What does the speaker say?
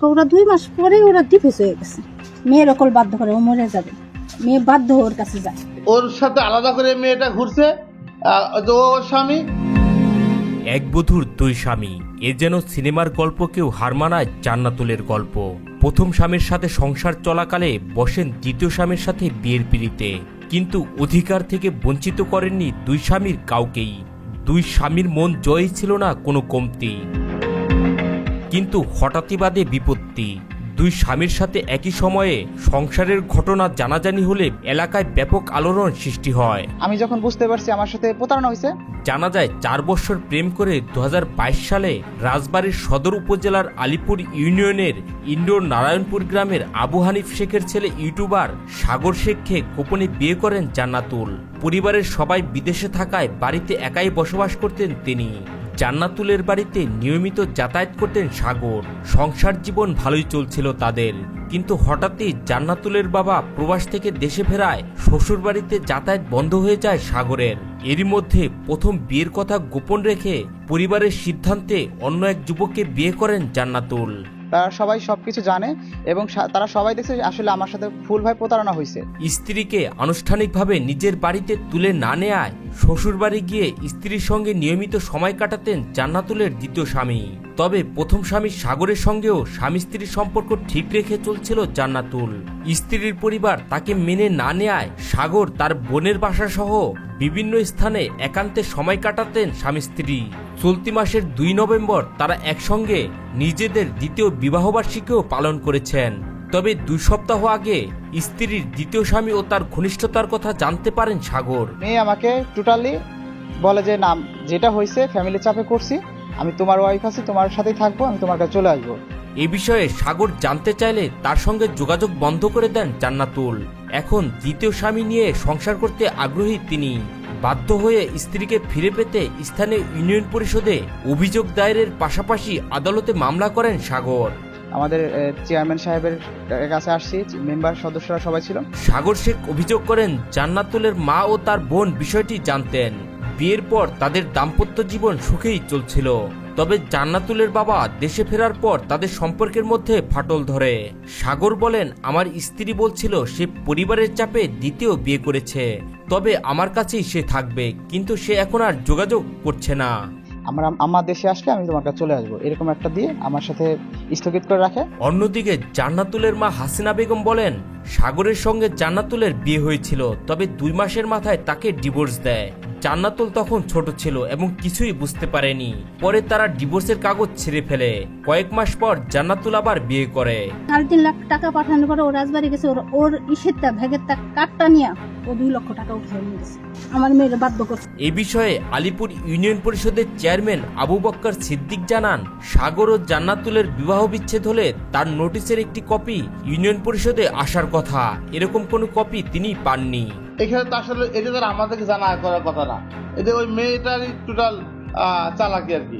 ওরা 2 মাস পরে ওরা ডিভোর্স হয়ে গেছে। মেয়ের অকল বাধ্য করে ও মরে যাবে, মেয়ে বাধ্য ওর কাছে যায়। ওর সাথে আলাদা করে মেয়েটা ঘুরছে, ওর স্বামী। এক বধূর দুই স্বামী, এ যেন সিনেমার গল্প, কেউ হার মানায় জান্নাতুলের গল্প। প্রথম স্বামীর সাথে সংসার চলাকালে বসেন দ্বিতীয় স্বামীর সাথে বিয়ের পিড়িতে, কিন্তু অধিকার থেকে বঞ্চিত করেননি দুই স্বামীর কাউকেই। দুই স্বামীর মন জয়ই ছিল না কোনো কমতি, কিন্তু হঠাৎই বাদে বিপত্তি। দুই স্বামীর সাথে একই সময়ে সংসারের ঘটনা জানাজানি হলে এলাকায় ব্যাপক আলোড়ন সৃষ্টি হয়। আমি যখন বুঝতে পারছি আমার সাথে প্রতারণা হয়েছে, জানা যায় 4 বছর প্রেম করে 2022 সালে রাজবাড়ীর সদর উপজেলার আলিপুর ইউনিয়নের ইন্ডোর নারায়ণপুর গ্রামের আবু হানিফ শেখের ছেলে ইউটিউবার সাগর শেখকে গোপনে বিয়ে করেন জান্নাতুল। পরিবারের সবাই বিদেশে থাকায় বাড়িতে একাই বসবাস করতেন তিনি। জান্নাতুলের বাড়িতে নিয়মিত যাতায়াত করতেন সাগর। সংসার জীবন ভালোই চলছিল তাদের, কিন্তু হঠাৎই জান্নাতুলের বাবা প্রবাস থেকে দেশে ফেরায় শ্বশুর বাড়িতে যাতায়াত বন্ধ হয়ে যায় সাগরের। এরই মধ্যে প্রথম বিয়ের কথা গোপন রেখে পরিবারের সিদ্ধান্তে অন্য এক যুবককে বিয়ে করেন জান্নাতুল। তারা সবাই সবকিছু জানে এবং তারা সবাই দেখছে আসলে আমার সাথে ফুলভাবে প্রতারণা হয়েছে। স্ত্রীকে আনুষ্ঠানিকভাবে নিজের বাড়িতে তুলে না নেয়ায় শ্বশুর বাড়ি গিয়ে স্ত্রীর সঙ্গে নিয়মিত সময় কাটাতেন জান্নাতুলের দ্বিতীয় স্বামী। তবে প্রথম স্বামী সাগরের সঙ্গেও স্বামী স্ত্রীর সম্পর্ক ঠিক রেখে চলছিল জান্নাতুল। স্ত্রীর পরিবার তাকে মেনে না নেয়ায় সাগর তার বোনের বাসা সহ বিভিন্ন স্থানে একান্তে সময় কাটাতেন স্বামী স্ত্রী। চলতি মাসের 2 নভেম্বর তারা একসঙ্গে নিজেদের দ্বিতীয় বিবাহবার্ষিকীও পালন করেছেন। তবে 2 সপ্তাহ আগে স্ত্রীর দ্বিতীয় স্বামী ও তার ঘনিষ্ঠতার কথা জানতে পারেন সাগর। মেয়ে আমাকে টোটালি বলে যে না, যেটা হয়েছে ফ্যামিলি চাপে করছি, আমি তোমার ওয়াইফ আছি, তোমার সাথেই থাকবো, আমি তোমার কাছে চলে আসবো। এ বিষয়ে সাগর জানতে চাইলে তার সঙ্গে যোগাযোগ বন্ধ করে দেন জান্নাতুল। এখন দ্বিতীয় স্বামী নিয়ে সংসার করতে আগ্রহী তিনি। বাধ্য হয়ে স্ত্রীকে ফিরে পেতে স্থানীয় ইউনিয়ন পরিষদে অভিযোগ দায়েরের পাশাপাশি আদালতে মামলা করেন সাগর। আমাদের চেয়ারম্যান সাহেবের কাছে আসছি, মেম্বার সদস্যরা সবাই ছিল। সাগর শেখ অভিযোগ করেন জান্নাতুলের মা ও তার বোন বিষয়টি জানতেন। বিয়ের পর তাদের দাম্পত্য জীবন সুখেই চলছিল, তবে জান্নাতুলের বাবা দেশে ফেরার পর তাদের সম্পর্কের মধ্যে ফাটল ধরে। সাগর বলেন, আমার স্ত্রী বলছিল সে পরিবারের চাপে দ্বিতীয় বিয়ে করেছে, তবে আমার কাছেই সে থাকবে, কিন্তু সে এখন আর যোগাযোগ করছে না। আমার দেশে আসলে আমি তোমার কাছে চলে আসবো, এরকম একটা দিয়ে আমার সাথে স্থগিত করে রাখে। অন্যদিকে জান্নাতুলের মা হাসিনা বেগম বলেন, সাগরের সঙ্গে জান্নাতুলের বিয়ে হয়েছিল, তবে 2 মাসের মাথায় তাকে ডিভোর্স দেয়। জান্নাতুল তখন ছোট ছিল এবং কিছুই বুঝতে পারেনি। পরে তারা ডিভোর্সের কাগজ ছিঁড়ে ফেলে। কয়েক মাস পর জান্নাতুল আবার বিয়ে করে। 3.5 লাখ টাকা পাঠানোর পরে ও রাজবাড়ি গেছে, ওর ইসেরটা ভেগেরটা কাটটা নিয়ে ও 2 লক্ষ টাকা উঠে নিয়ে গেছে। আমার মেয়ের বাধ্য করছে। এ বিষয়ে আলিপুর ইউনিয়ন পরিষদের চেয়ারম্যান আবু বক্কর সিদ্দিক জানান, সাগর ও জান্নাতুলের বিবাহ বিচ্ছেদ হলে তার নোটিশের একটি কপি ইউনিয়ন পরিষদে আসার কথা, এরকম কোনো কপি তিনি পাননি। এখানে তো আসলে এটা তো আমাদেরকে জানা করার কথা না, এটা ওই মেয়েটারই টোটাল চালাকি আর কি।